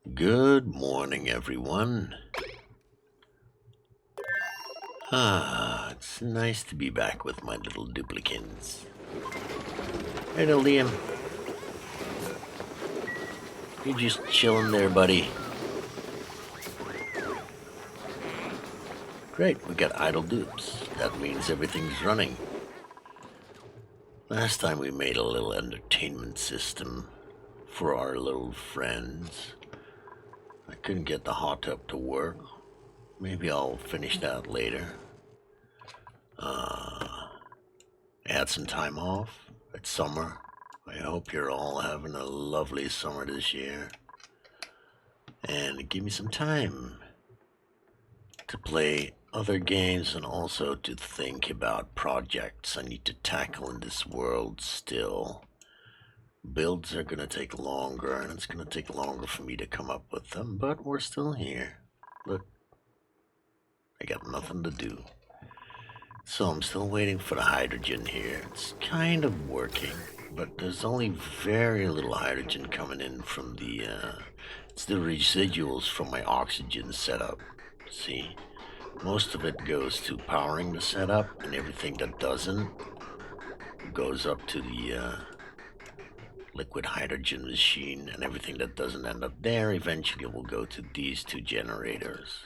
Good morning, everyone. It's nice to be back with my little duplicants. Hey, there, Liam. You just chilling there, buddy? Great, we got idle dupes. That means everything's running. Last time we made a little entertainment system for our little friends. I couldn't get the hot tub to work. Maybe I'll finish that later. I had some time off. It's summer. I hope you're all having a lovely summer this year. And give me some time to play other games and also to think about projects I need to tackle in this world still. Builds are gonna take longer, and it's gonna take longer for me to come up with them, but we're still here. Look, I got nothing to do. So I'm still waiting for the hydrogen here. It's kind of working, but there's only very little hydrogen coming in from it's the residuals from my oxygen setup. See? Most of it goes to powering the setup, and everything that doesn't goes up to the liquid hydrogen machine, and everything that doesn't end up there eventually will go to these two generators.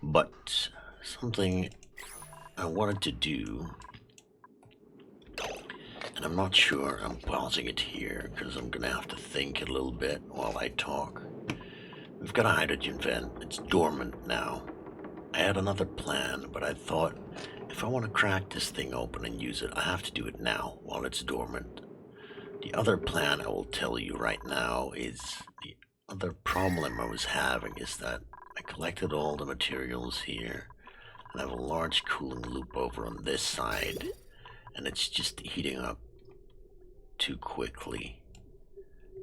But something I wanted to do, and I'm not sure, I'm pausing it here because I'm gonna have to think a little bit while I talk. We've got a hydrogen vent, it's dormant now. I had another plan, but I thought if I want to crack this thing open and use it, I have to do it now while it's dormant. The other plan I will tell you right now is the other problem I was having is that I collected all the materials here and I have a large cooling loop over on this side, and it's just heating up too quickly.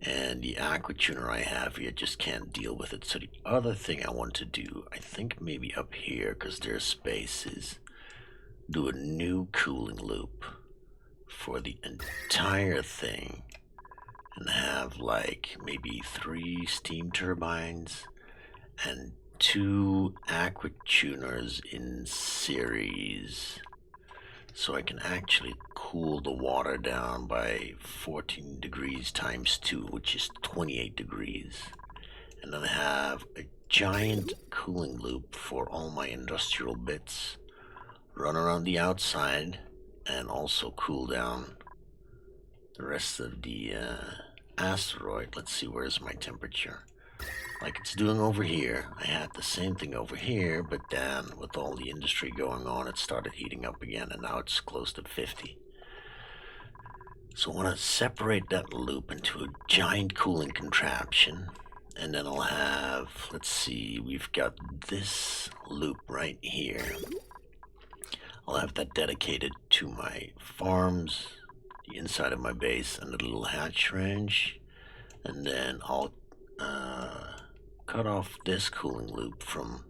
And the aqua tuner I have here just can't deal with it. So the other thing I want to do, I think maybe up here, because there's space, is do a new cooling loop for the entire thing and have like maybe 3 steam turbines and 2 aqua tuners in series, so I can actually cool the water down by 14 degrees times 2, which is 28 degrees. And then I have a giant cooling loop for all my industrial bits, run around the outside, and also cool down the rest of the asteroid. Let's see, where's my temperature? Like it's doing over here. I had the same thing over here, but then with all the industry going on, it started heating up again, and now it's close to 50. So I want to separate that loop into a giant cooling contraption, and then I'll have, let's see, we've got this loop right here. I'll have that dedicated to my farms, the inside of my base, and the little hatch range, and then I'll cut off this cooling loop from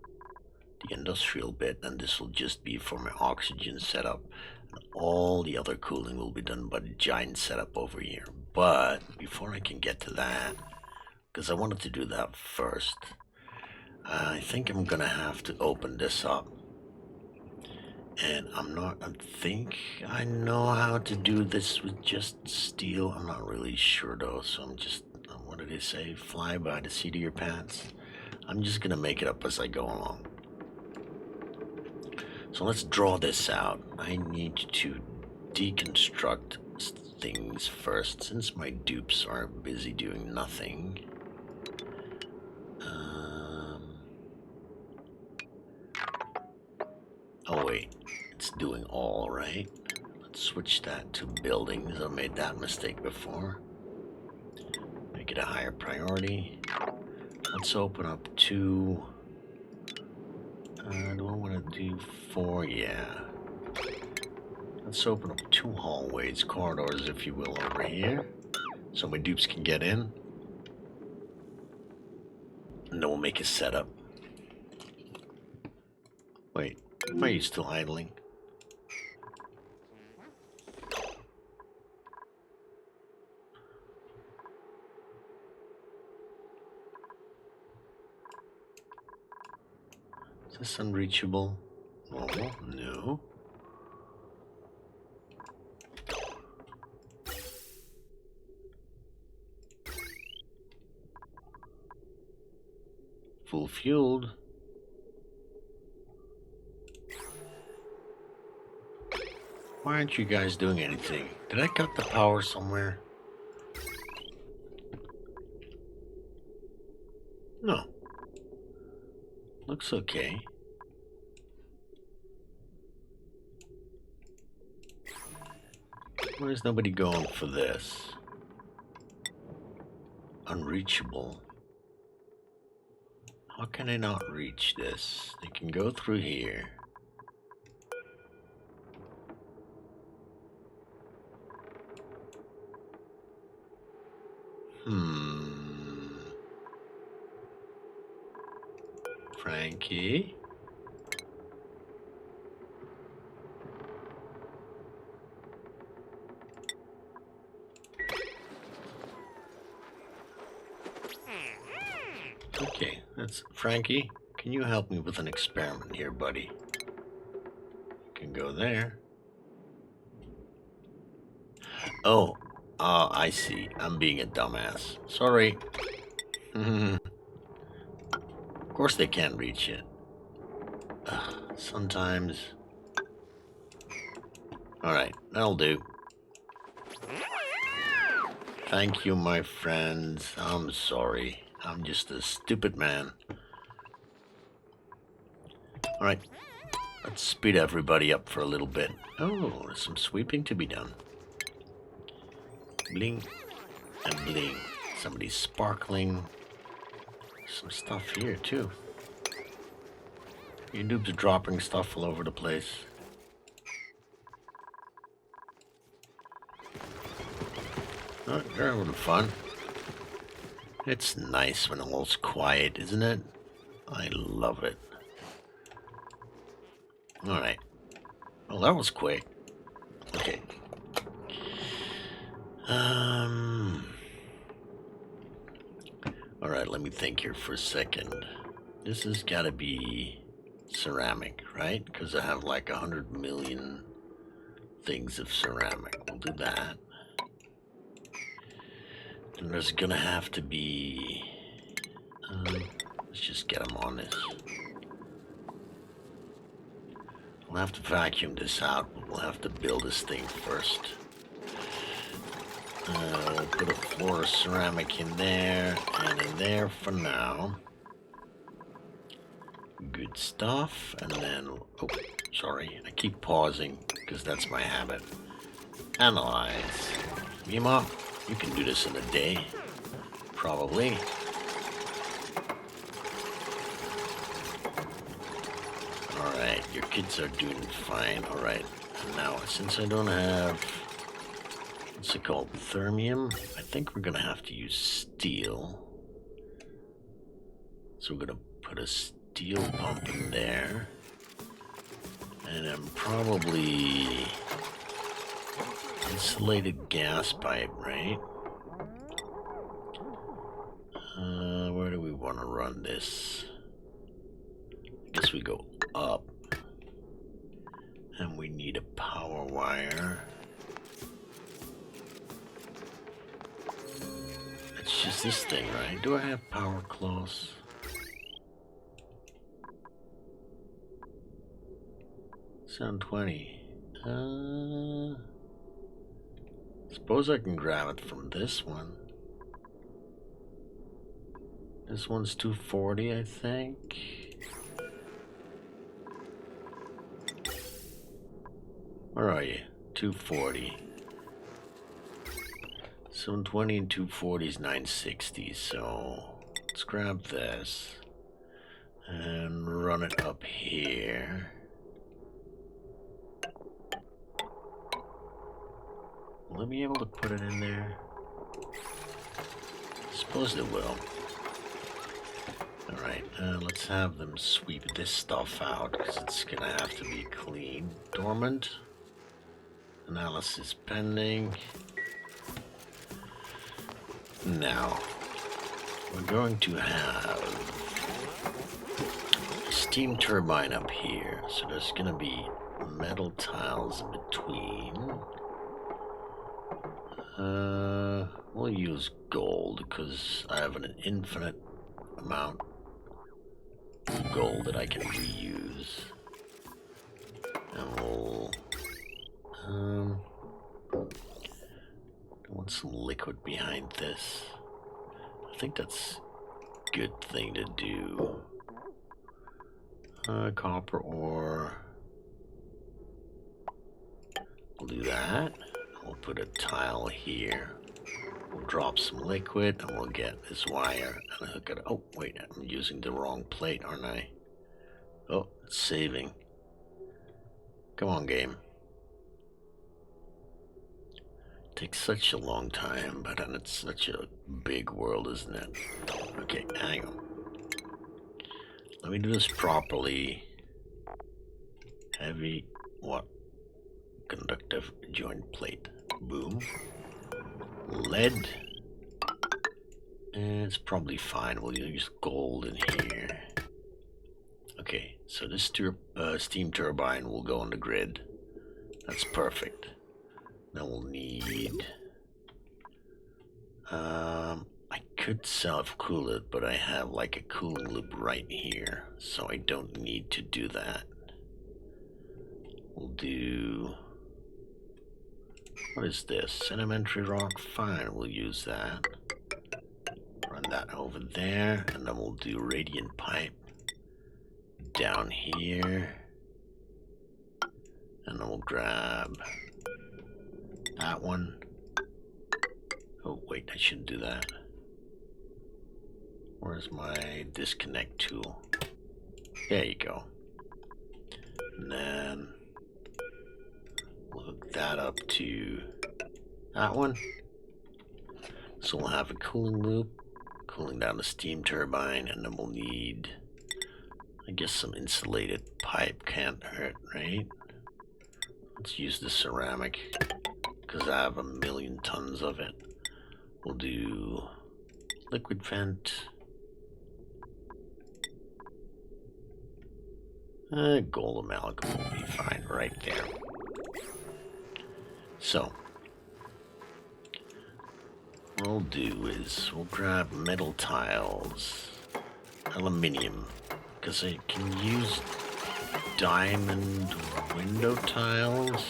the industrial bit, and this will just be for my oxygen setup, and all the other cooling will be done by the giant setup over here. But before I can get to that, because I wanted to do that first, I think I'm gonna have to open this up, and I think I know how to do this with just steel. I'm not really sure though, so I'm just, what did they say? Fly by the seat of your pants. I'm just gonna make it up as I go along. So let's draw this out. I need to deconstruct things first, since my dupes are busy doing nothing. Oh wait, it's doing all right. Let's switch that to buildings. I made that mistake before. Make it a higher priority. Let's open up 2. Do I want to do 4? Yeah. Let's open up 2 hallways, corridors, if you will, over here, so my dupes can get in. And then we'll make a setup. Wait, why are you still idling? Is this unreachable? Normal? No. Full fueled. Why aren't you guys doing anything? Did I cut the power somewhere? No. Looks okay. Why is nobody going for this? Unreachable. How can I not reach this? They can go through here. Frankie? Okay, that's Frankie. Can you help me with an experiment here, buddy? You can go there. Oh, I see. I'm being a dumbass. Sorry. Of course they can't reach it. Sometimes. Alright, that'll do. Thank you, my friends. I'm sorry. I'm just a stupid man. Alright, let's speed everybody up for a little bit. Oh, there's some sweeping to be done. Bling and bling. Somebody's sparkling. Some stuff here, too. You noobs are dropping stuff all over the place. Oh, they're having fun. It's nice when all's quiet, isn't it? I love it. Alright. Well, that was quick. Okay. Alright, let me think here for a second. This has gotta be ceramic, right? Because I have like 100 million things of ceramic. We'll do that. And there's gonna have to be... let's just get them on this. We'll have to vacuum this out, but we'll have to build this thing first. We'll put a floor of ceramic in there, and in there for now. Good stuff, and then... Oh, sorry, I keep pausing, because that's my habit. Analyze. Mima, you can do this in a day. Probably. Alright, your kids are doing fine. Alright, and now since I don't have... What's it called? Thermium? I think we're gonna have to use steel. So we're gonna put a steel pump in there. And then probably... insulated gas pipe, right? Where do we want to run this? I guess we go up. And we need a power wire. It's just this thing, right? Do I have power close? Sound 20. Suppose I can grab it from this one. This one's 240, I think. Where are you? 240. 720 and 240 is 960, so let's grab this and run it up here. Will I be able to put it in there? Suppose it will. Alright, let's have them sweep this stuff out, because it's gonna have to be clean. Dormant. Analysis pending. Now, we're going to have steam turbine up here, so there's gonna be metal tiles in between. We'll use gold because I have an infinite amount of gold that I can reuse. And we'll I want some liquid behind this. I think that's a good thing to do. Copper ore. We'll do that. We'll put a tile here. We'll drop some liquid and we'll get this wire and hook it. Oh, wait, I'm using the wrong plate, aren't I? Oh, it's saving. Come on, game. Takes such a long time, but then it's such a big world, isn't it? Okay, hang on. Let me do this properly. Heavy, what? Conductive joint plate. Boom. Lead. It's probably fine. We'll use gold in here. Okay, so this steam turbine will go on the grid. That's perfect. Then we'll need... I could self-cool it, but I have like a cooling loop right here, so I don't need to do that. We'll do... What is this? Sedimentary rock? Fine, we'll use that. Run that over there, and then we'll do radiant pipe down here. And then we'll grab that one. Oh, wait, I shouldn't do that. Where's my disconnect tool? There you go. And then we'll hook that up to that one. So we'll have a cooling loop, cooling down the steam turbine, and then we'll need, I guess, some insulated pipe. Can't hurt, right? Let's use the ceramic, because I have 1,000,000 tons of it. We'll do liquid vent. Gold amalgam will be fine right there. So, what we'll do is we'll grab metal tiles, aluminium, because I can use diamond window tiles.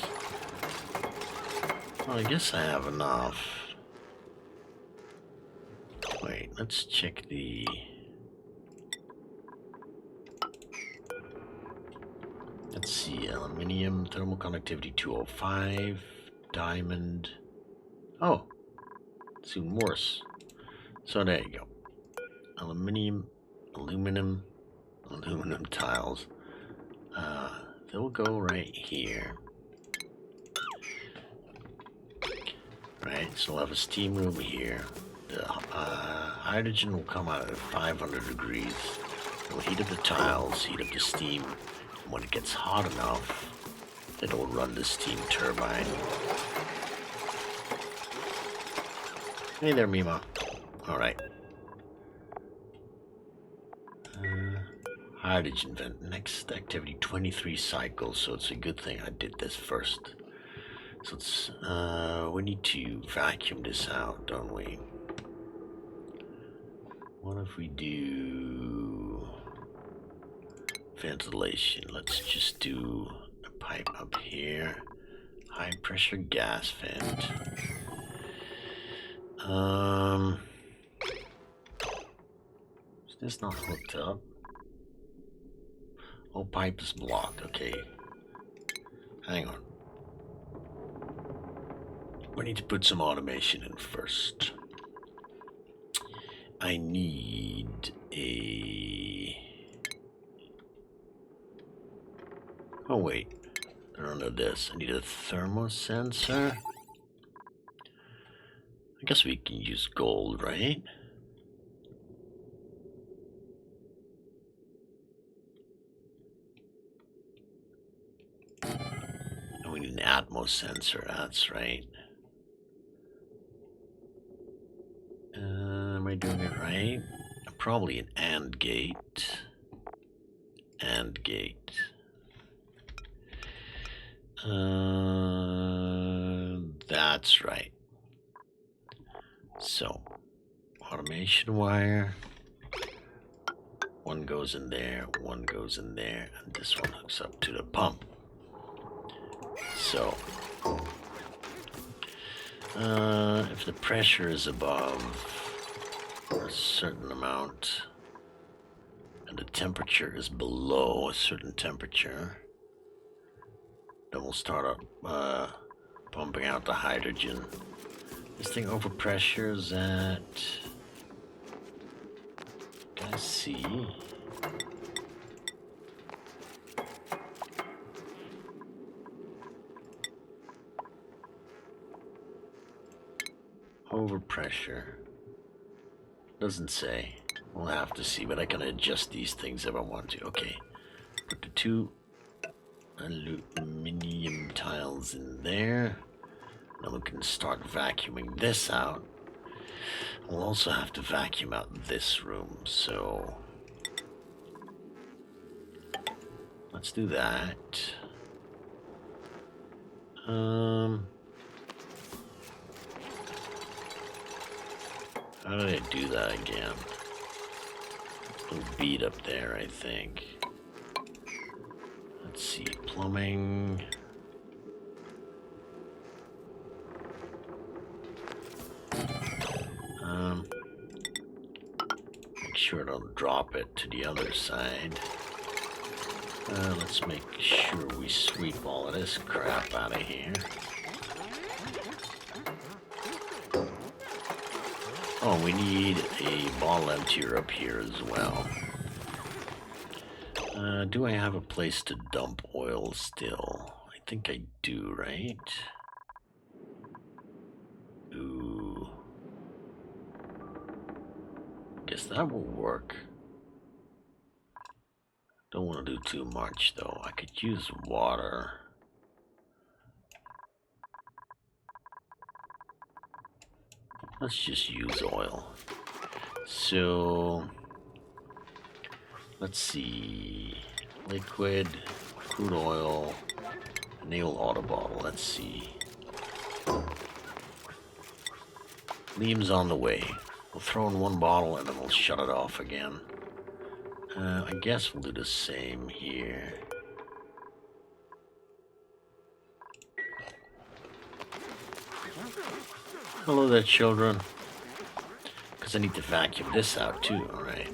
Well, I guess I have enough. Wait, let's check the... Let's see, aluminium, thermal conductivity 205, diamond. Oh, it's even worse. So there you go. Aluminum tiles. They'll go right here. Right, so we'll have a steam room here. The hydrogen will come out at 500 degrees. We'll heat up the tiles, heat up the steam. And when it gets hot enough, it'll run the steam turbine. Hey there, Mima. Alright. Hydrogen vent. Next activity, 23 cycles, so it's a good thing I did this first. So it's, we need to vacuum this out, don't we? What if we do ventilation? Let's just do a pipe up here. High pressure gas vent. Is this not hooked up? Oh, pipe is blocked. Okay. Hang on. We need to put some automation in first. I need a... Oh wait, they're under this. I need a thermosensor. I guess we can use gold, right? And we need an Atmos sensor, that's right. Am I doing it right? Probably an AND gate. and gate. That's right. So, automation wire. One goes in there, one goes in there, and this one hooks up to the pump. So, if the pressure is above a certain amount, and the temperature is below a certain temperature, then we'll start up pumping out the hydrogen. This thing overpressures at, let's see, overpressure, doesn't say. We'll have to see, but I can adjust these things if I want to. Okay, put the 2 aluminum tiles in there. Now we can start vacuuming this out. We'll also have to vacuum out this room, so let's do that. How did I do that again? Little bead up there, I think. Let's see, plumbing. Make sure I don't drop it to the other side. Let's make sure we sweep all of this crap out of here. Oh, we need a bottle emptier up here as well. Do I have a place to dump oil still? I think I do, right? Ooh. Guess that will work. Don't want to do too much though. I could use water. Let's just use oil. So, let's see. Liquid, crude oil, nail auto bottle. Let's see. Liam's on the way. We'll throw in one bottle and then we'll shut it off again. I guess we'll do the same here. Hello there, children. Because I need to vacuum this out too. Alright.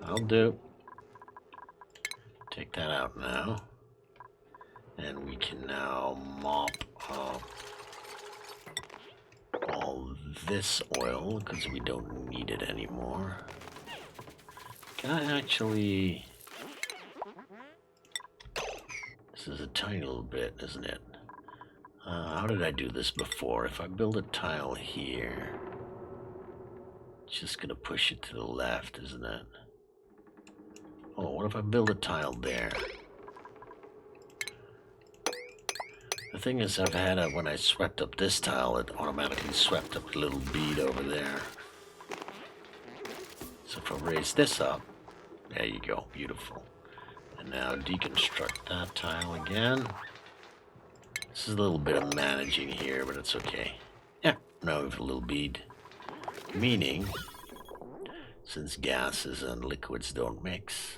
I'll do. Take that out now. And we can now mop up all this oil because we don't need it anymore. Can I actually... This is a tiny little bit, isn't it? How did I do this before? If I build a tile here, it's just gonna push it to the left, isn't it? Oh, what if I build a tile there? The thing is, I've had it when I swept up this tile, it automatically swept up the little bead over there. So if I raise this up, there you go, beautiful. And now deconstruct that tile again. This is a little bit of managing here, but it's okay. Yeah, now we have a little bead. Meaning, since gases and liquids don't mix,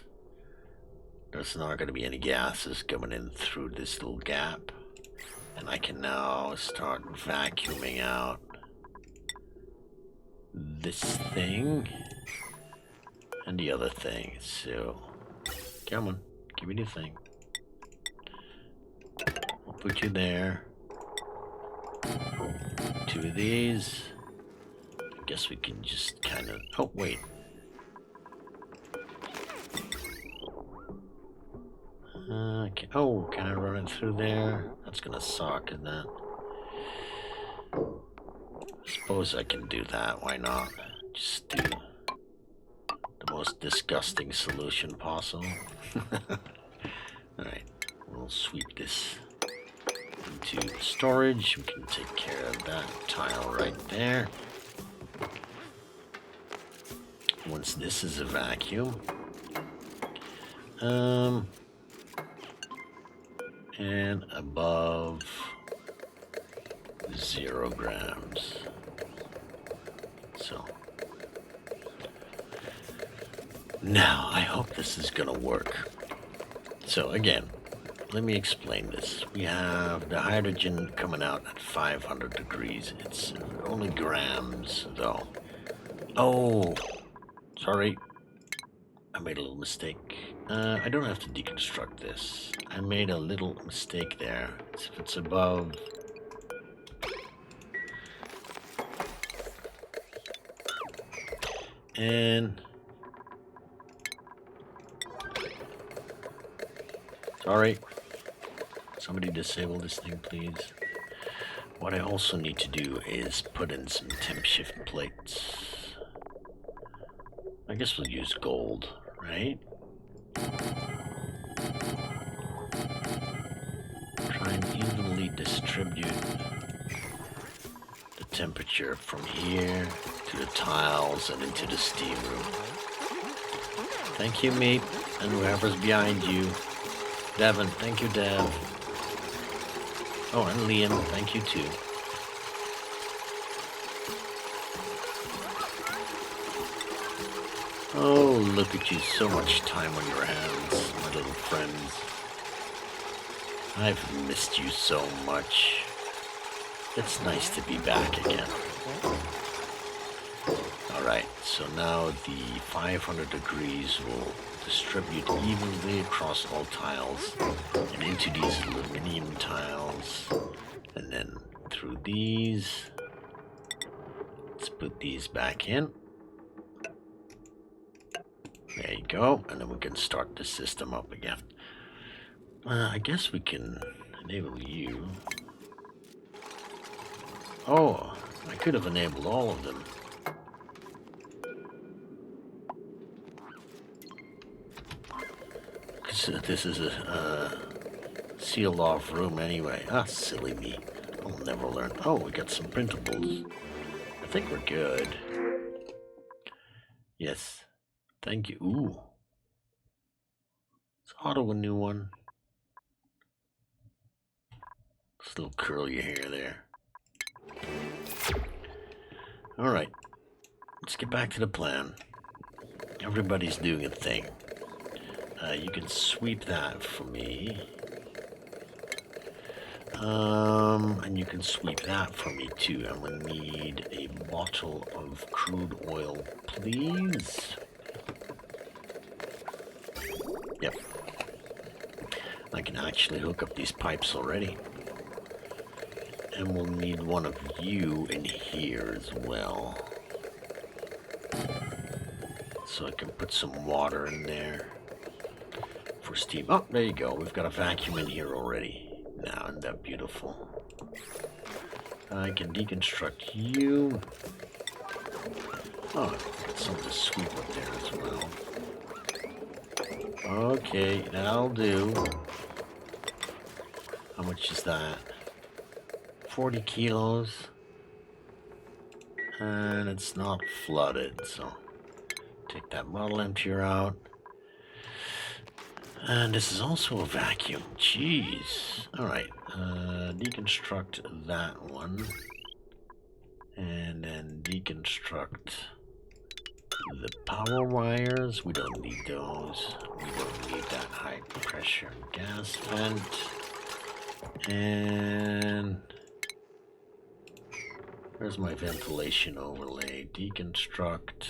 there's not going to be any gases coming in through this little gap. And I can now start vacuuming out this thing and the other thing. So, come on, give me the thing. We'll put you there. 2 of these. I guess we can just kind of... Oh, wait. Okay. Oh, can I run it through there? That's gonna suck, isn't it? Suppose I can do that. Why not? Just do the most disgusting solution possible. Alright, we'll sweep this into storage. We can take care of that tile right there. Once this is a vacuum, And above 0 grams. So now I hope this is gonna work. So again, let me explain this. We have the hydrogen coming out at 500 degrees. It's only grams though. Oh, sorry. I made a little mistake. I don't have to deconstruct this. I made a little mistake there. If it's above... And... Sorry. Somebody disable this thing, please. What I also need to do is put in some temp shift plates. I guess we'll use gold, right? Try and evenly distribute the temperature from here to the tiles and into the steam room. Thank you, Meep, and whoever's behind you. Devin, thank you, Dev. Oh, and Liam, thank you too. Oh, look at you, so much time on your hands, my little friends. I've missed you so much. It's nice to be back again. Alright, so now the 500 degrees will distribute evenly across all tiles and into these aluminum tiles, and then through these. Let's put these back in. There you go, and then we can start the system up again. I guess we can enable you. Oh, I could have enabled all of them. This is a sealed off room anyway. Ah, silly me. I'll never learn. Oh, we got some printables. I think we're good. Yes. Thank you. Ooh. Let's auto a new one. Still curl your hair there. Alright. Let's get back to the plan. Everybody's doing a thing. You can sweep that for me. And you can sweep that for me too. I'm gonna need a bottle of crude oil, please. Yep. I can actually hook up these pipes already. And we'll need one of you in here as well. So I can put some water in there for steam. Oh, there you go. We've got a vacuum in here already. Now, isn't that beautiful? I can deconstruct you. Oh, got something to sweep up there as well. Okay, that'll do. How much is that? 40 kilos. And it's not flooded, so take that bottle emptier out. And this is also a vacuum. Jeez. Alright. Deconstruct that one. And then deconstruct the power wires. We don't need those. We don't need that high pressure gas vent. And there's my ventilation overlay. Deconstruct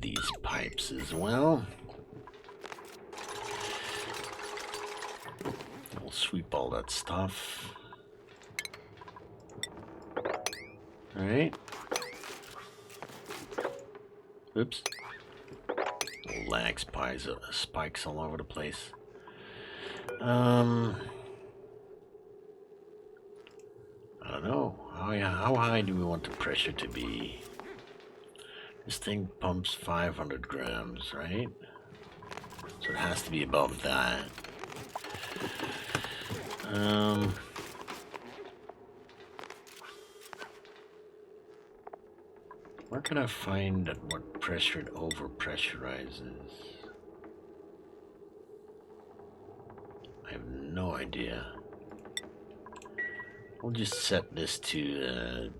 these pipes as well. We'll sweep all that stuff. Alright. Oops. Little lag spikes all over the place. I don't know. How high do we want the pressure to be? This thing pumps 500 grams, right? So it has to be above that. Where can I find what pressure it over pressurizes? I have no idea. We'll just set this to,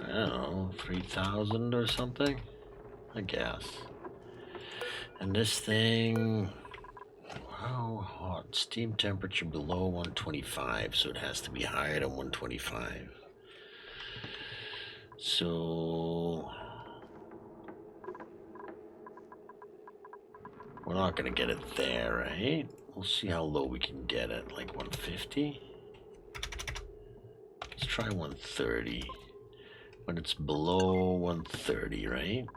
I don't know, 3,000 or something, I guess. And this thing, how hot? Steam temperature below 125, so it has to be higher than 125. So we're not gonna get it there, right? We'll see how low we can get it, like 150. Let's try 130. When it's below 130, right?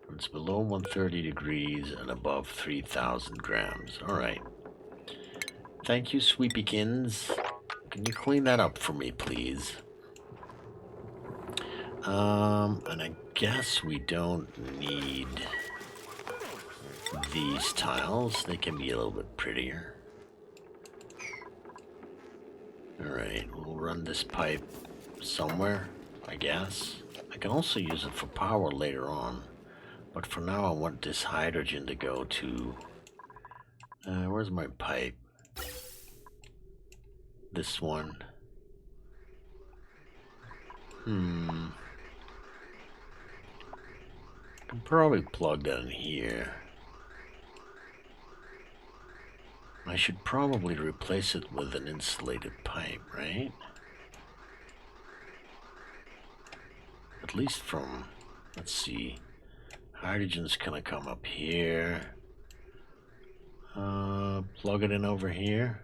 When it's below 130 degrees and above 3,000 grams. All right. Thank you, Sweepykins. Can you clean that up for me, please? And I guess we don't need these tiles. They can be a little bit prettier. Alright, we'll run this pipe somewhere, I guess. I can also use it for power later on. But for now, I want this hydrogen to go to... where's my pipe? This one. I can probably plug that in here. I should probably replace it with an insulated pipe, right? At least from, let's see, hydrogen's gonna come up here. Plug it in over here.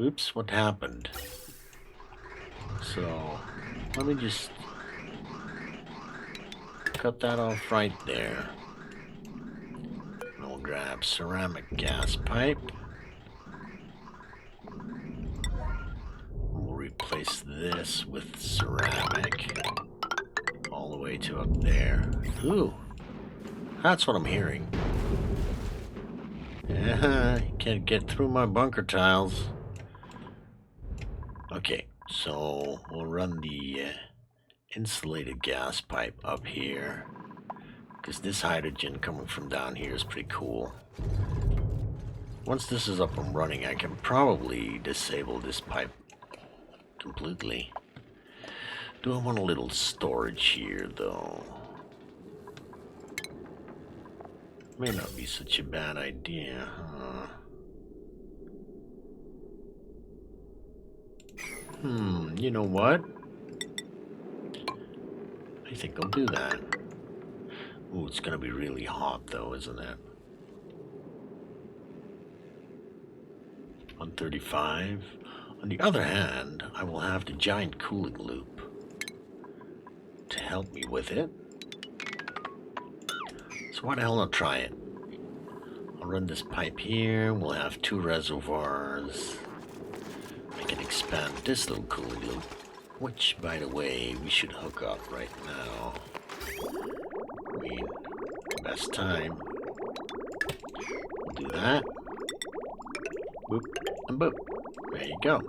Oops, what happened? So, let me just cut that off right there. We'll grab ceramic gas pipe. We'll replace this with ceramic all the way to up there. Ooh, that's what I'm hearing. Yeah, can't get through my bunker tiles. Okay, so we'll run the insulated gas pipe up here, because this hydrogen coming from down here is pretty cool. Once this is up and running, I can probably disable this pipe completely. Do I want a little storage here, though? May not be such a bad idea, huh? You know what? I think I'll do that. Ooh, it's gonna be really hot though, isn't it? 135. On the other hand, I will have the giant cooling loop to help me with it. So why the hell not try it? I'll run this pipe here. We'll have 2 reservoirs. I can expand this little cooling loop, which, by the way, we should hook up right now. I mean, best time. We'll do that. Boop and boop. There you go.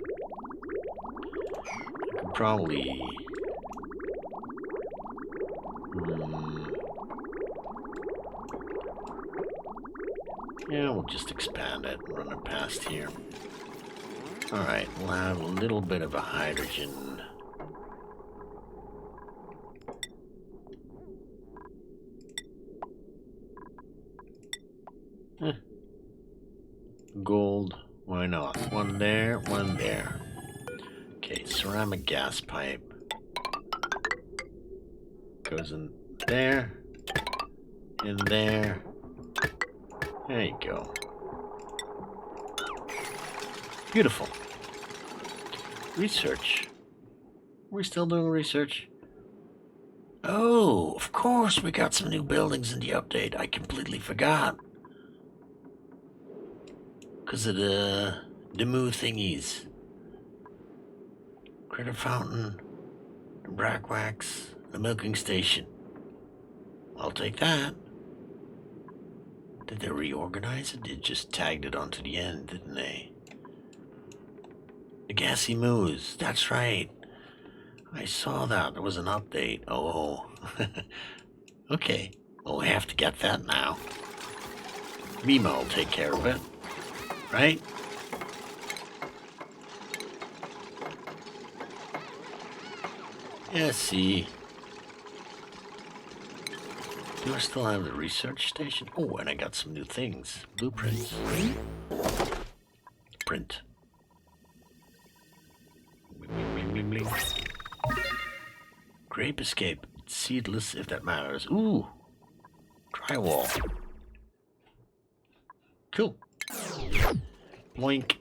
I can probably... yeah, we'll just expand it and run it past here. Alright, we'll have a little bit of a hydrogen. Gold, why not? One there, one there. Okay, ceramic gas pipe. Goes in there. In there. There you go. Beautiful. Research. We're still doing research. Oh, of course, we got some new buildings in the update. I completely forgot. Because of the moo thingies. Critter fountain, the brackwax, the milking station. I'll take that. Did they reorganize it? They just tagged it onto the end, didn't they? The gassy moos, that's right. I saw that. There was an update. Oh. Okay. Well, we have to get that now. Mima will take care of it, right? Yeah, see. Do I still have the research station? Oh, and I got some new things. Blueprints. Print. Bling, bling, bling, bling. Grape escape. Seedless, if that matters. Ooh. Drywall. Cool. Boink.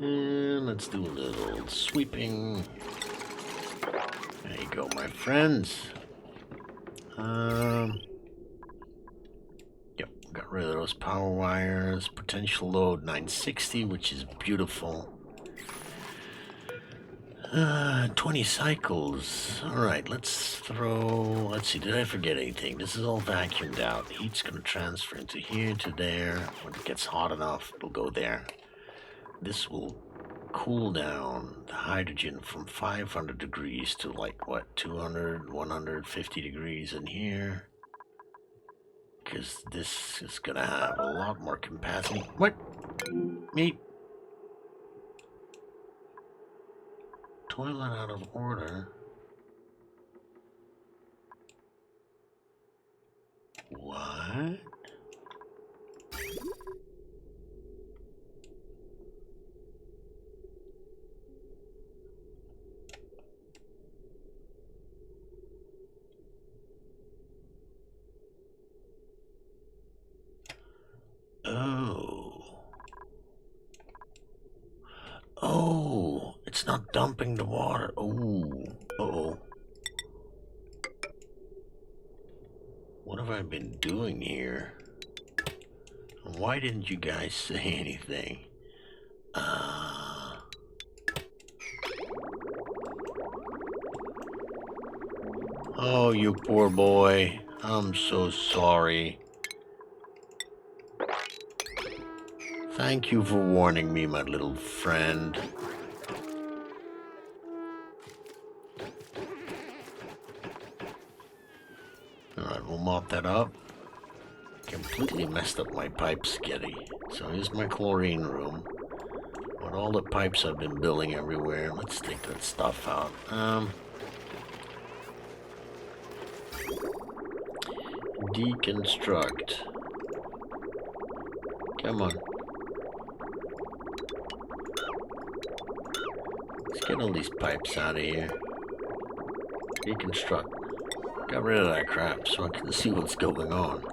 And let's do a little sweeping. There you go, my friends. Yep, got rid of those power wires. Potential load 960, which is beautiful. 20 cycles. Alright, let's see, did I forget anything? This is all vacuumed out. Heat's gonna transfer into here to there. When it gets hot enough, it'll go there. This will cool down the hydrogen from 500 degrees to like, what, 200, 150 degrees in here. Because this is gonna have a lot more capacity. What? Me? Toilet out of order. What? Oh, it's not dumping the water. Oh, uh-oh. What have I been doing here? Why didn't you guys say anything? Oh, you poor boy. I'm so sorry. Thank you for warning me, my little friend. Alright, we'll mop that up. Completely messed up my pipe sketty. So here's my chlorine room. With all the pipes I've been building everywhere. Let's take that stuff out. Deconstruct. Come on. Let's get all these pipes out of here. Deconstruct. Got rid of that crap so I can see what's going on.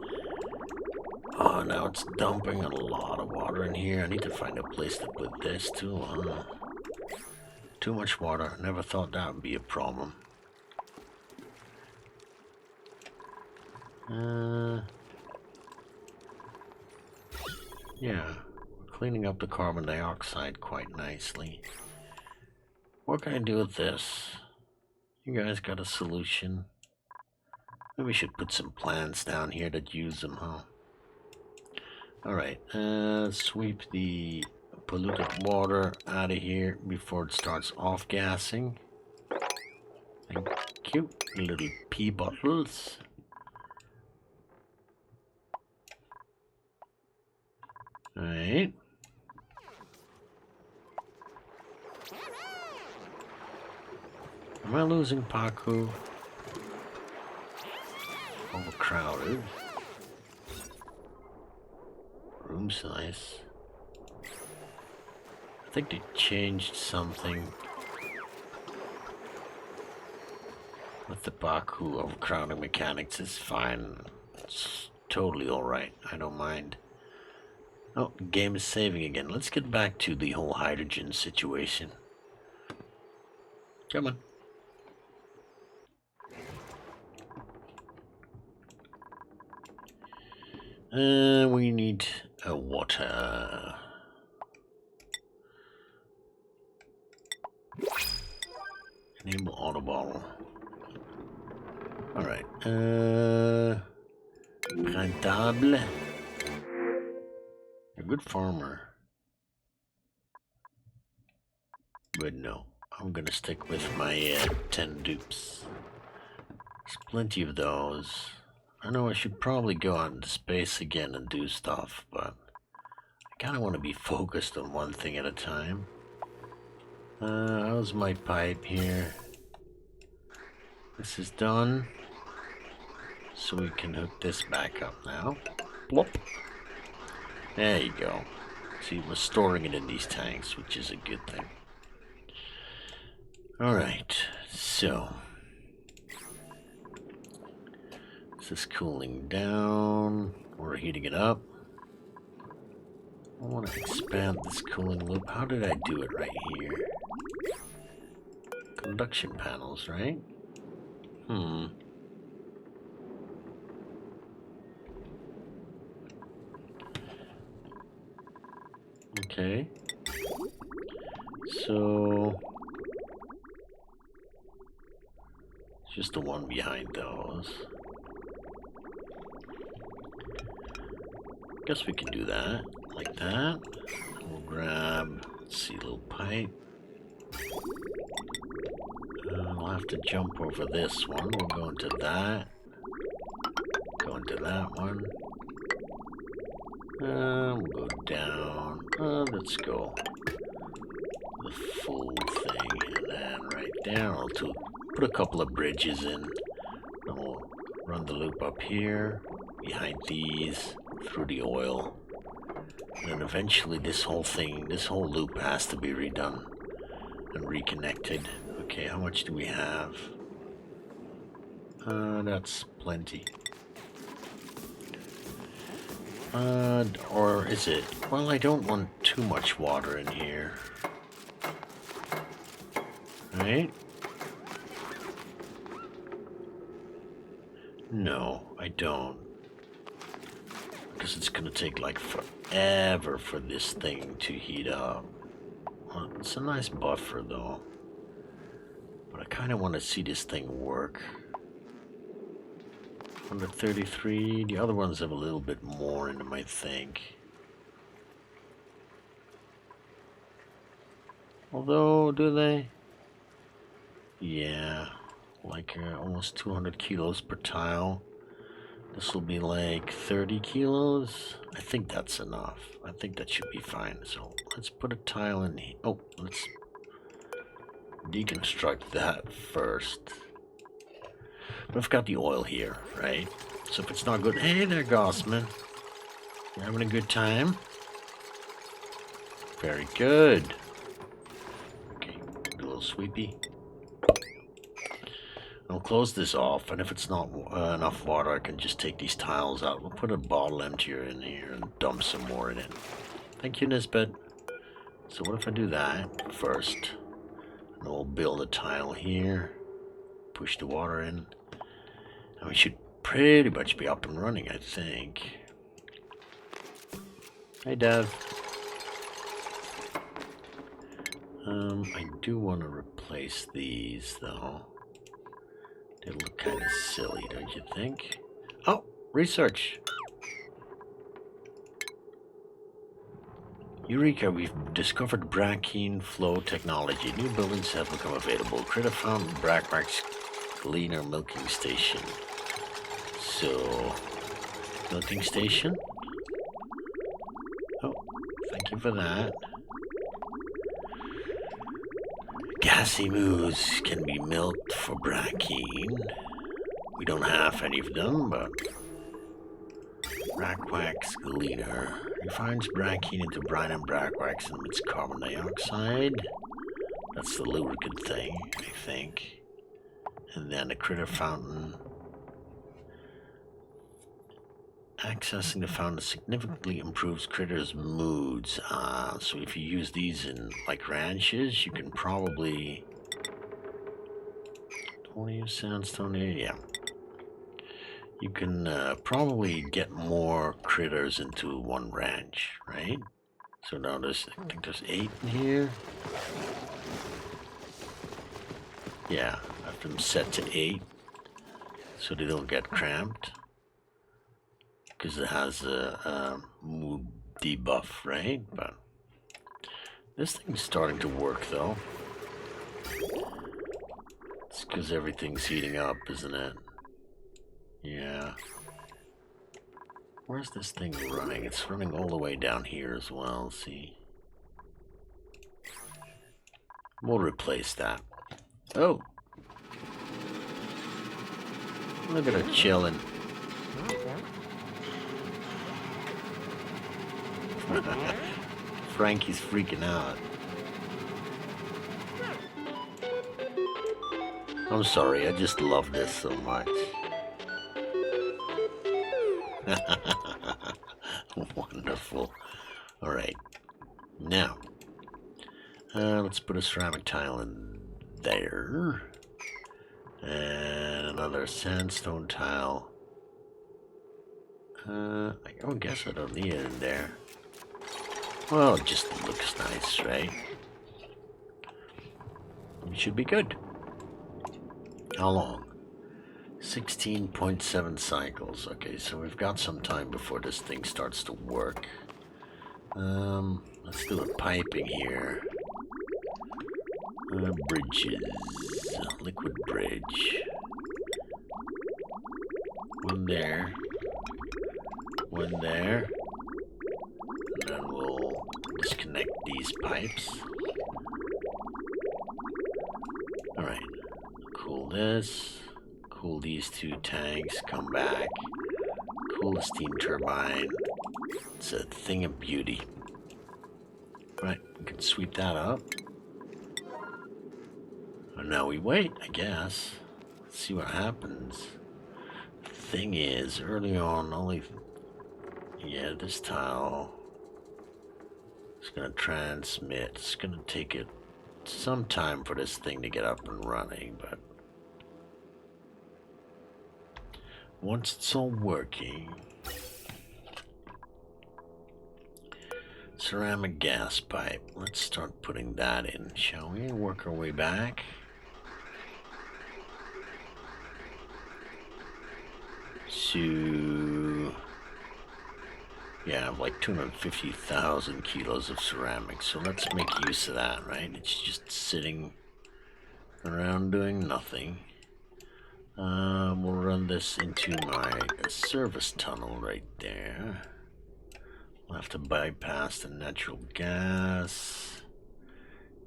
Oh, now it's dumping a lot of water in here. I need to find a place to put this too. Too much water. Never thought that would be a problem. Yeah, we're cleaning up the carbon dioxide quite nicely. What can I do with this? You guys got a solution? Maybe we should put some plants down here that use them, huh? Alright, sweep the polluted water out of here before it starts off-gassing. Thank you. Little pee bottles. Alright. Am I losing Paku? Overcrowded. Room size. I think they changed something with the Baku overcrowding mechanics. Is fine. It's totally alright. I don't mind. Oh, the game is saving again. Let's get back to the whole hydrogen situation. Come on. We need a water. Enable auto bottle. Alright. Rentable. A good farmer. But no. I'm gonna stick with my 10 dupes. There's plenty of those. I know I should probably go out into space again and do stuff, but I kind of want to be focused on one thing at a time. How's my pipe here? This is done. So we can hook this back up now. Plop. There you go. See, we're storing it in these tanks, which is a good thing. Alright, so this is cooling down. We're heating it up. I want to expand this cooling loop. How did I do it right here? Conduction panels, right? Okay. So just the one behind those. Guess we can do that, like that. We'll grab, let's see, a little pipe. I'll have to jump over this one. We'll go into that. Go into that one. We'll go down. Let's go the full thing, and then right there I'll put a couple of bridges in. And we'll run the loop up here, behind these, through the oil. And then eventually this whole loop has to be redone and reconnected. Okay, how much do we have? That's plenty. Or is it? Well, I don't want too much water in here. Right? No, I don't. Because it's gonna take like forever for this thing to heat up. Well, it's a nice buffer though. But I kind of want to see this thing work. 133. The other ones have a little bit more in them, I think. Although, do they? Yeah, like almost 200 kilos per tile. This will be like 30 kilos. I think that's enough. I think that should be fine. So let's put a tile in here. Oh, let's deconstruct that first. But I've got the oil here, right? So if it's not good, hey there, Gossman. You having a good time? Very good. Okay, do a little sweepy. I'll close this off, and if it's not enough water, I can just take these tiles out. We'll put a bottle emptier in here and dump some more in it. Thank you, Nisbet. So what if I do that first? And we'll build a tile here. Push the water in. And we should pretty much be up and running, I think. Hey, Dev. I do want to replace these, though. They look kind of silly, don't you think? Oh, research. Eureka, we've discovered Draconian flow technology. New buildings have become available. Critter found Brackmark's Gleaner milking station. So, milking station? Oh, thank you for that. Gassy moose can be milked for Draconian. We don't have any of them, but Brackwax Gleaner refines Draconian into brine and Brackwax and emits carbon dioxide. That's the lubricant thing, I think. And then the critter fountain. Accessing the fountain significantly improves critters' moods. So if you use these in like ranches, you can probably 20 sandstone here, yeah. You can probably get more critters into one ranch, right? So now I think there's 8 in here. Yeah, I have them set to 8 so they don't get cramped. Because it has a mood debuff, right? But this thing's starting to work, though. because everything's heating up, isn't it? Yeah. Where's this thing running? It's running all the way down here as well, see? We'll replace that. Oh! Look at her chilling. Frankie's freaking out. I'm sorry, I just love this so much. Wonderful. Alright. Now, let's put a ceramic tile in there. And another sandstone tile. I guess I don't need it in there. Well, it just looks nice, right? It should be good. How long? 16.7 cycles. Okay, so we've got some time before this thing starts to work. Let's do a piping here. Bridges. Liquid bridge. One there. One there. And then we'll disconnect these pipes. Alright. Cool this. Cool these two tanks. Come back. Cool the steam turbine. It's a thing of beauty. Right, we can sweep that up. And now we wait, I guess. Let's see what happens. Thing is, early on, only... Yeah, this tile is going to transmit. It's going to take it some time for this thing to get up and running, but once it's all working... Ceramic gas pipe. Let's start putting that in, shall we? Work our way back. So, yeah, I have like 250,000 kilos of ceramic, so let's make use of that, right? It's just sitting around doing nothing. We'll run this into my service tunnel right there. We'll have to bypass the natural gas,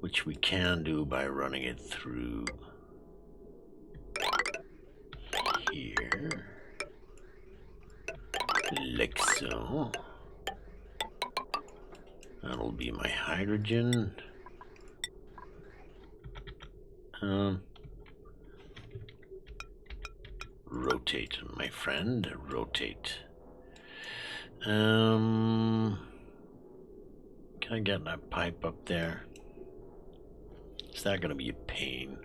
which we can do by running it through here, like so. That'll be my hydrogen. Rotate, my friend, rotate. Can I get that pipe up there? Is that gonna be a pain?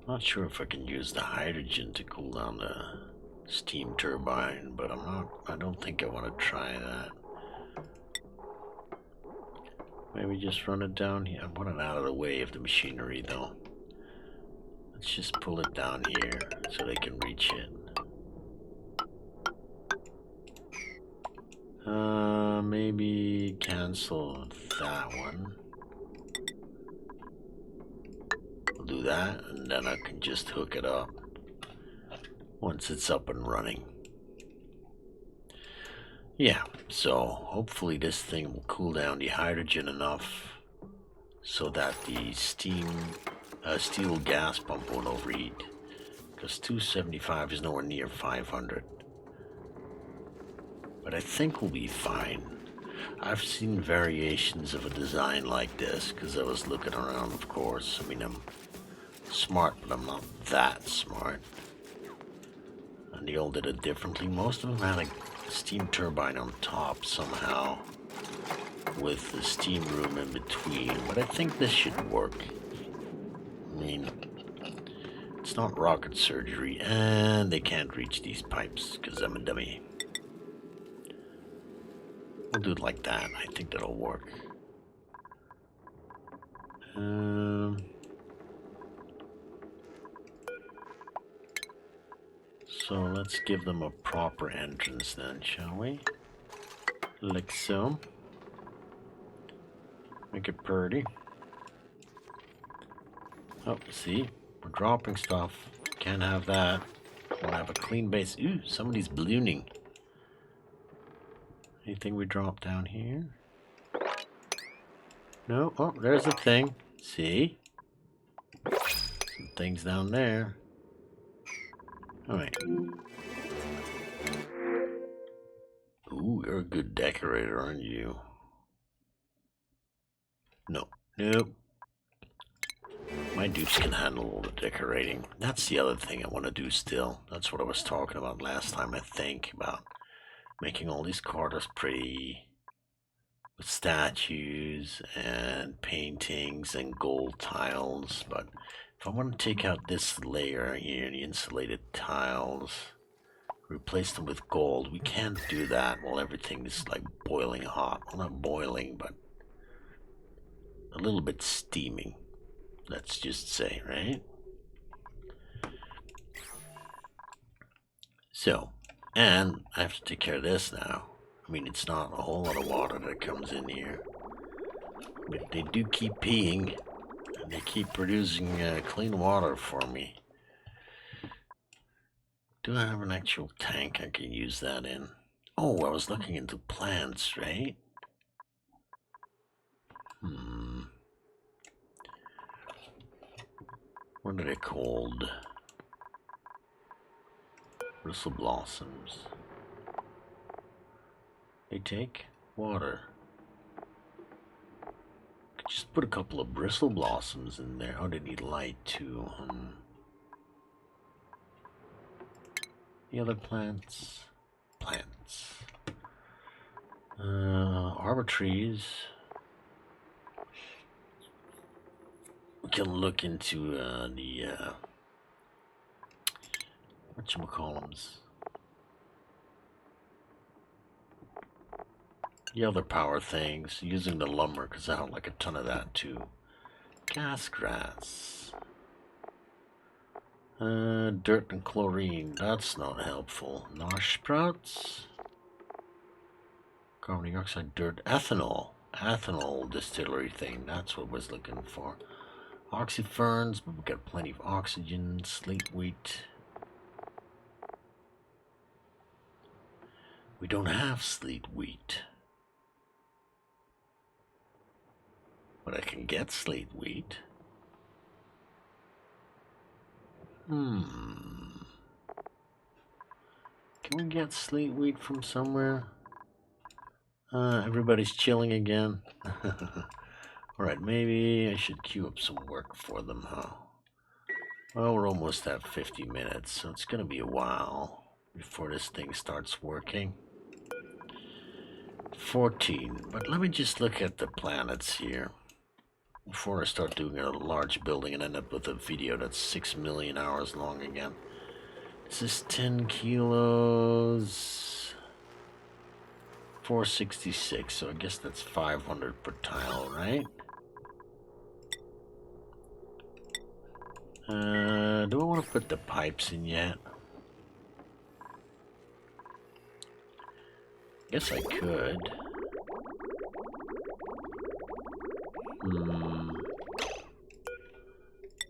Not sure if I can use the hydrogen to cool down the steam turbine, but I don't think I want to try that. Maybe just run it down here. I want it out of the way of the machinery though. Let's just pull it down here so they can reach it. Maybe cancel that one. I'll do that, and then I can just hook it up once it's up and running. Yeah, so hopefully this thing will cool down the hydrogen enough so that the steel gas pump won't overheat, because 275 is nowhere near 500. But I think we'll be fine. I've seen variations of a design like this because I was looking around, of course. I mean, I'm smart, but I'm not that smart. And they all did it differently. Most of them had a steam turbine on top somehow, with the steam room in between. But I think this should work. I mean, it's not rocket surgery, and they can't reach these pipes because I'm a dummy. We'll do it like that. I think that'll work. So let's give them a proper entrance then, shall we? Like so. Make it pretty. Oh, see? We're dropping stuff. Can't have that. Want to have a clean base. Ooh, somebody's ballooning. Anything we drop down here? No. Oh, there's a thing. See? Some things down there. Alright. Ooh, you're a good decorator, aren't you? No. Nope. My dupes can handle all the decorating. That's the other thing I want to do still. That's what I was talking about last time, I think, about making all these quarters pretty with statues and paintings and gold tiles. But if I want to take out this layer here, the insulated tiles, replace them with gold, we can't do that while everything is like boiling hot. Well, not boiling, but a little bit steaming, let's just say, right? So, and I have to take care of this now. I mean, it's not a whole lot of water that comes in here, but they do keep peeing, and they keep producing clean water for me. Do I have an actual tank I can use that in? Oh, I was looking into plants, right? What are they called? Bristle blossoms. They take water. Could just put a couple of bristle blossoms in there. Oh, they need light too. The other plants. Arbor trees. We can look into the whatchamacallums. The other power things, using the lumber, because I have like a ton of that too. Gas grass. Dirt and chlorine, that's not helpful. Nosh sprouts. Carbon dioxide, dirt, ethanol. Ethanol distillery thing, that's what I was looking for. Oxyferns, but we've got plenty of oxygen. Slate wheat. We don't have slate wheat. But I can get slate wheat. Can we get slate wheat from somewhere? Everybody's chilling again. Alright, maybe I should queue up some work for them, huh? Well, we're almost at 50 minutes, so it's gonna be a while before this thing starts working. 14, but let me just look at the planets here before I start doing a large building and end up with a video that's 6 million hours long again. This is 10 kilos, 466, so I guess that's 500 per tile, right? Do I want to put the pipes in yet? Guess I could.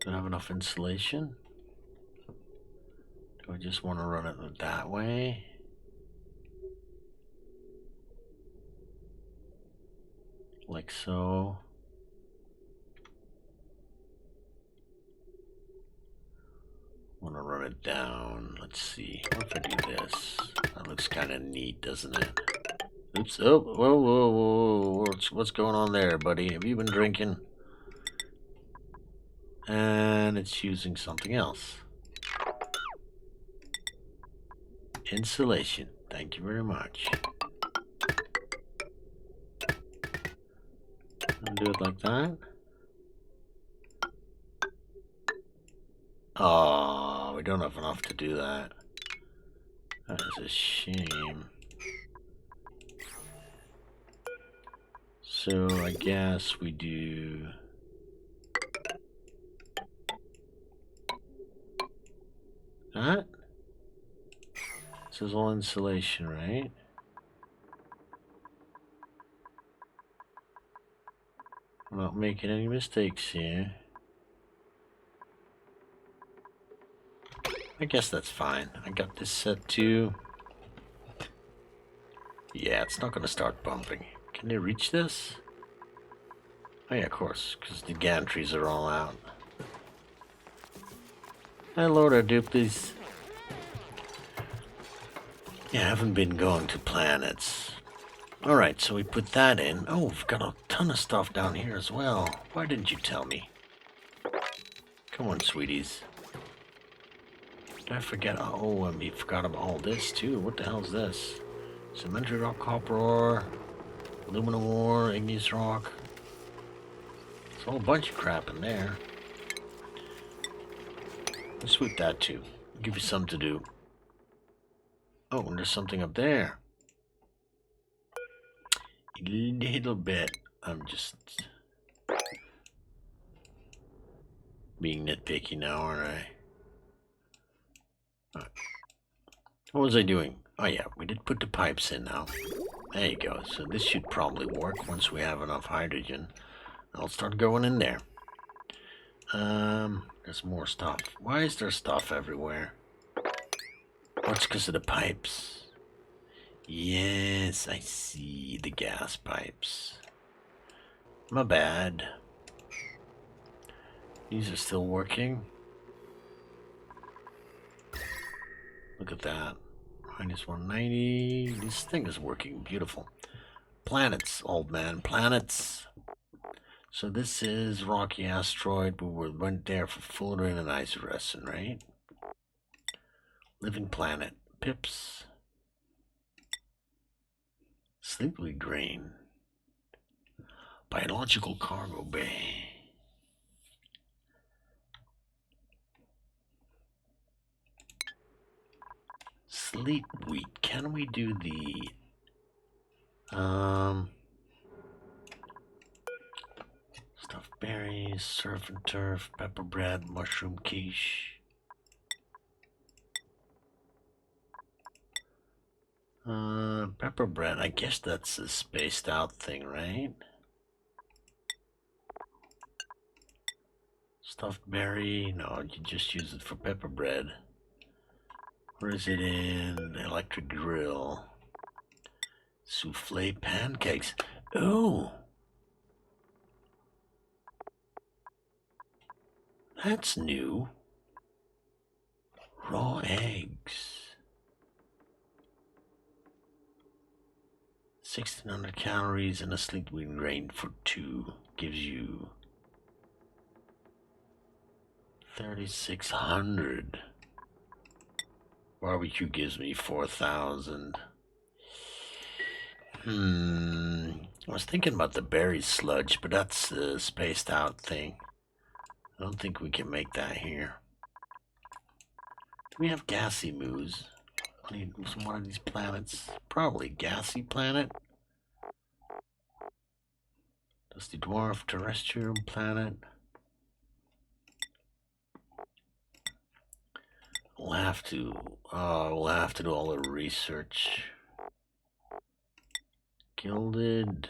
Do I have enough insulation? Do I just want to run it that way? Like so. Want to run it down. Let's see. What if I do this? That looks kind of neat, doesn't it? Oops. Oh, whoa. What's going on there, buddy? Have you been drinking? And it's using something else. Insulation. Thank you very much. I'll do it like that. Oh, we don't have enough to do that. That is a shame. So I guess we do that. This is all insulation, right? I'm not making any mistakes here. I guess that's fine. I got this set too. Yeah, it's not gonna start bumping. Can they reach this? Oh yeah, of course, because the gantries are all out. Hello there, duplies. Yeah, I haven't been going to planets. Alright, so we put that in. Oh, we've got a ton of stuff down here as well. Why didn't you tell me? Come on, sweeties. Did I forget? Oh, and we forgot about all this too. What the hell is this? Cementary rock, copper ore, aluminum ore, igneous rock. There's a whole bunch of crap in there. Let's sweep that too. I'll give you something to do. Oh, and there's something up there. A little bit. I'm just being nitpicky now, aren't I? Right. What was I doing? Oh yeah, we did put the pipes in now. There you go. So this should probably work once we have enough hydrogen. I'll start going in there. There's more stuff. Why is there stuff everywhere? Oh, it's because of the pipes. Yes, I see the gas pipes. My bad. These are still working. Look at that. Minus 190. This thing is working beautiful. Planets, old man, planets. So this is Rocky Asteroid. We went there for Fullerene and Isoresin, right? Living planet. Pips. Sleepy grain. Biological cargo bay. Sleep wheat. Can we do the stuffed berries, surf and turf, pepper bread, mushroom quiche. Pepper bread. I guess that's a spaced out thing, right? Stuffed berry. No, you just use it for pepper bread. Where is it in? Electric grill. Souffle pancakes. Oh! That's new. Raw eggs. 1600 calories and a sleep wheat grain for 2 gives you 3600. Barbecue gives me 4000. I was thinking about the berry sludge, but that's a spaced out thing. I don't think we can make that here. Do we have gassy moos on one of these planets? Probably gassy planet. Dusty dwarf, terrestrial planet. We'll have to do all the research. Gilded.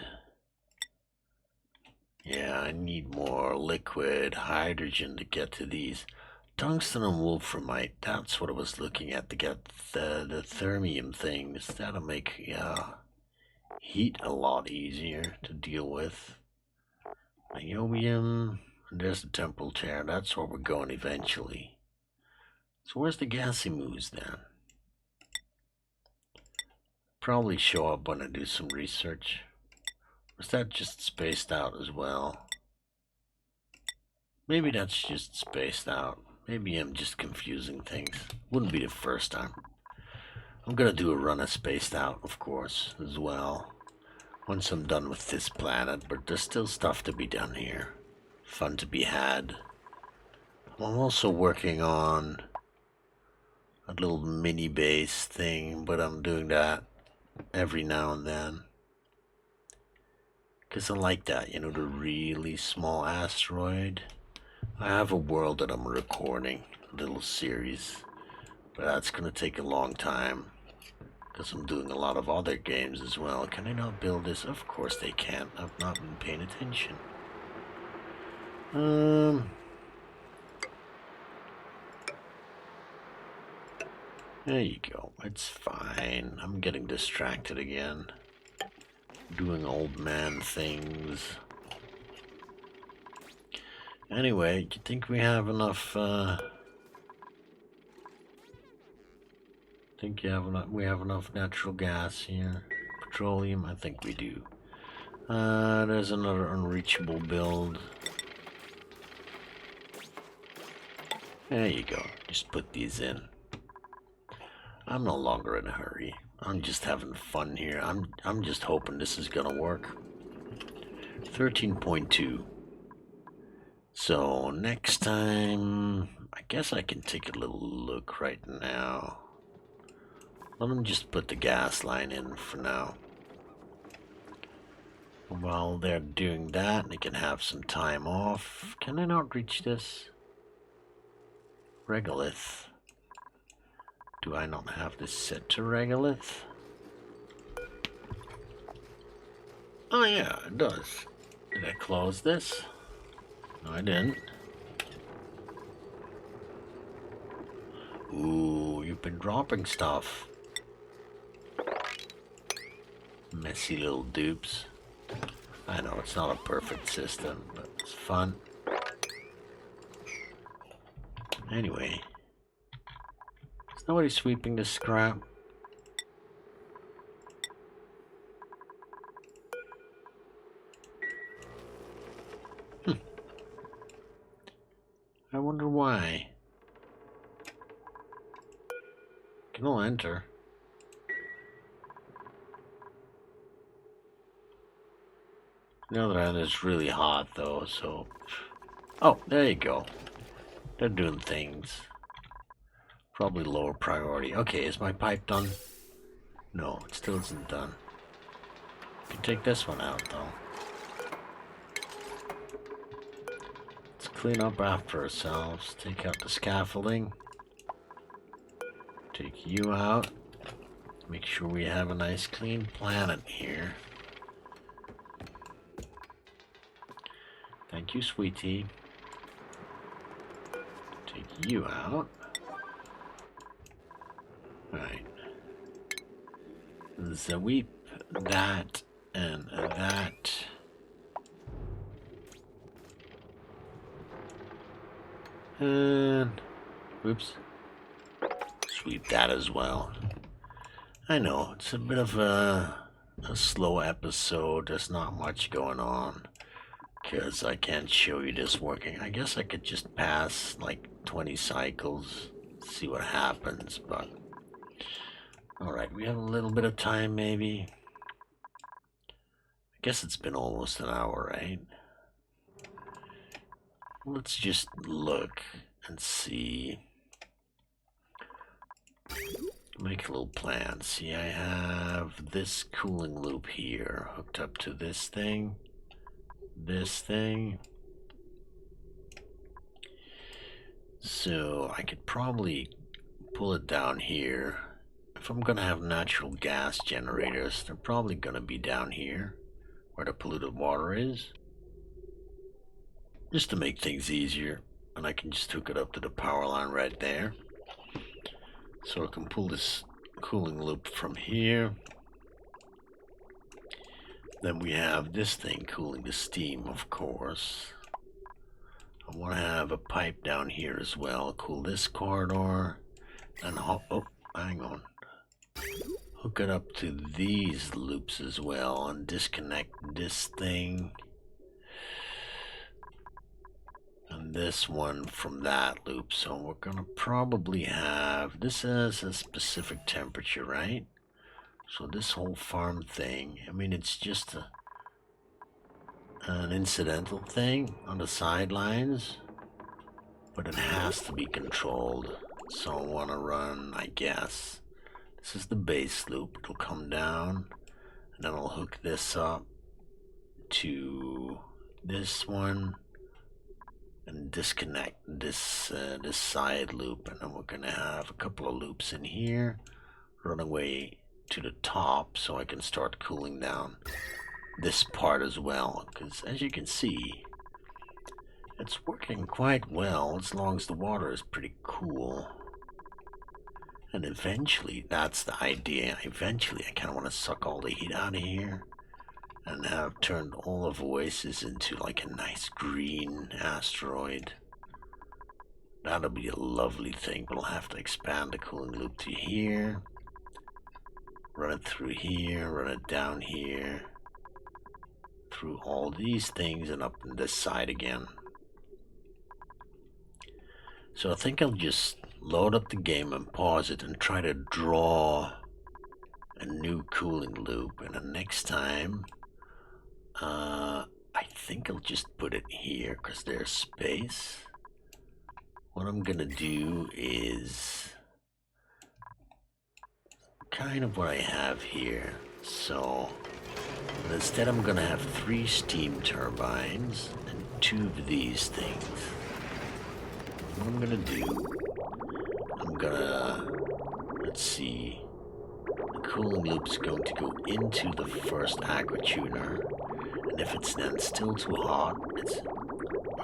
Yeah, I need more liquid hydrogen to get to these. Tungsten and wolframite, that's what I was looking at to get the thermium things. That'll make heat a lot easier to deal with. Niobium, and there's the temporal chair. That's where we're going eventually. So where's the gassy moose then? Probably show up when I do some research. Or is that just spaced out as well? Maybe that's just spaced out. Maybe I'm just confusing things. Wouldn't be the first time. I'm gonna do a run of spaced out, of course, as well. Once I'm done with this planet, but there's still stuff to be done here. Fun to be had. I'm also working on a little mini base thing, but I'm doing that every now and then. Because I like that, you know, the really small asteroid. I have a world that I'm recording, a little series, but that's going to take a long time. Because I'm doing a lot of other games as well. Can I not build this? Of course they can. I've not been paying attention. There you go. It's fine. I'm getting distracted again. Doing old man things. Anyway, do you think we have enough, think you have enough, we have enough natural gas here? Petroleum? I think we do. There's another unreachable build. There you go. Just put these in. I'm no longer in a hurry. I'm just having fun here. I'm just hoping this is gonna work. 13.2. So next time, I guess I can take a little look right now. Let them just put the gas line in for now. While they're doing that, they can have some time off. Can I not reach this? Regolith. Do I not have this set to Regolith? Oh yeah, it does. Did I close this? No, I didn't. Ooh, you've been dropping stuff. Messy little dupes. I know it's not a perfect system, but it's fun. Anyway. Is nobody sweeping this scrap? I wonder why. Can all enter. The other end is really hot though, so... Oh, there you go. They're doing things. Probably lower priority. Okay, is my pipe done? No, it still isn't done. Can take this one out though. Let's clean up after ourselves. Take out the scaffolding. Take you out. Make sure we have a nice clean planet here. Thank you, sweetie. Take you out. Right. Zaweep, that, and that. And... Oops. Sweep that as well. I know, it's a bit of a slow episode. There's not much going on. Because I can't show you this working. I guess I could just pass like 20 cycles, see what happens, but... Alright, we have a little bit of time maybe. I guess it's been almost an hour, right? Let's just look and see. Make a little plan. See, I have this cooling loop here hooked up to this thing. This thing. So I could probably pull it down here. If I'm gonna have natural gas generators, they're probably gonna be down here where the polluted water is. Just to make things easier. And I can just hook it up to the power line right there. So I can pull this cooling loop from here. Then we have this thing cooling the steam, of course. I want to have a pipe down here as well. Cool this corridor. And oh, hang on. Hook it up to these loops as well and disconnect this thing. And this one from that loop. So we're going to probably have... This has a specific temperature, right? So this whole farm thing, I mean, it's just an incidental thing on the sidelines, but it has to be controlled. So I want to run, I guess, this is the base loop. It'll come down, and then I'll hook this up to this one, and disconnect this this side loop, and then we're gonna have a couple of loops in here, run away to the top so I can start cooling down this part as well, because as you can see, It's working quite well as long as the water is pretty cool. And eventually, that's the idea. Eventually, I kind of want to suck all the heat out of here and have turned all of Oasisse into like a nice green asteroid. That'll be a lovely thing, but I'll have to expand the cooling loop to here. Run it through here, run it down here. Through all these things and up on this side again. So I think I'll just load up the game and pause it and try to draw a new cooling loop. And the next time, I think I'll just put it here because there's space. What I'm gonna do is kind of what I have here. So instead I'm gonna have 3 steam turbines and 2 of these things. What I'm gonna do, let's see, the cooling loop's going to go into the first aqua tuner, and if it's then still too hot, it's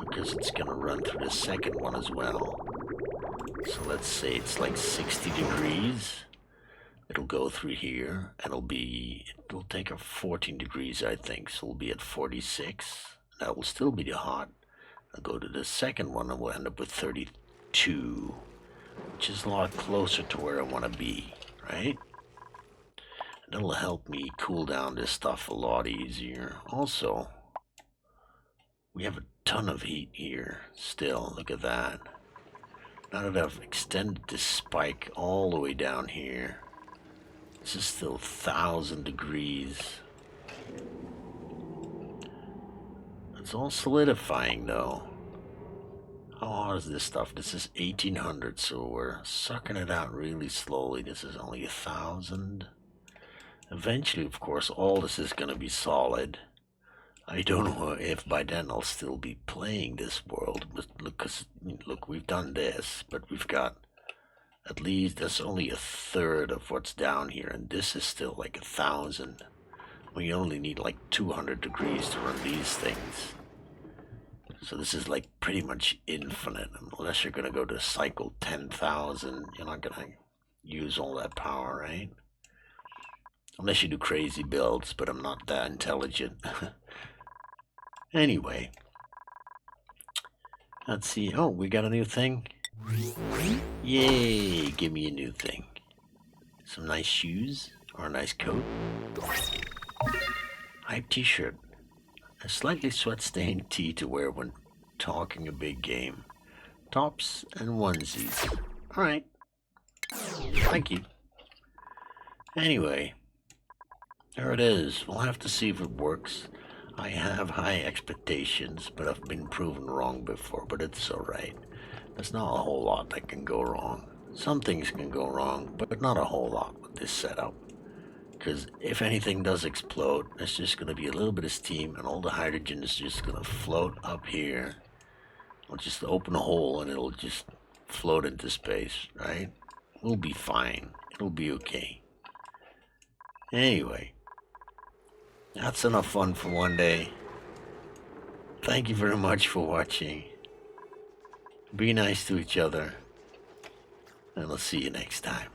because it's gonna run through the second one as well. So let's say it's like 60 degrees. It'll go through here, and it'll take a 14 degrees, I think, so we'll be at 46. That will still be hot. I'll go to the second one, and we'll end up with 32, which is a lot closer to where I want to be, right? And that'll help me cool down this stuff a lot easier. Also, we have a ton of heat here still. Look at that. Now that I've extended this spike all the way down here, this is still 1,000 degrees. It's all solidifying though. How hot is this stuff? This is 1800, so we're sucking it out really slowly. This is only 1,000. Eventually, of course, all this is going to be solid. I don't know if by then I'll still be playing this world, but look, we've done this, but we've got at least, that's only a third of what's down here, and this is still like 1,000. We only need like 200 degrees to run these things. So this is like pretty much infinite, unless you're gonna go to cycle 10,000, you're not gonna use all that power, right? Unless you do crazy builds, but I'm not that intelligent. Anyway, let's see. Oh, we got a new thing. Yay, give me a new thing. Some nice shoes or a nice coat. Hype t-shirt. A slightly sweat-stained tee to wear when talking a big game. Tops and onesies. Alright. Thank you. Anyway, there it is. We'll have to see if it works. I have high expectations, but I've been proven wrong before, but it's alright. There's not a whole lot that can go wrong. Some things can go wrong, but not a whole lot with this setup. Because if anything does explode, it's just going to be a little bit of steam, and all the hydrogen is just going to float up here. I'll just open a hole, and it'll just float into space, right? We'll be fine. It'll be okay. Anyway, that's enough fun for one day. Thank you very much for watching. Be nice to each other, and I'll see you next time.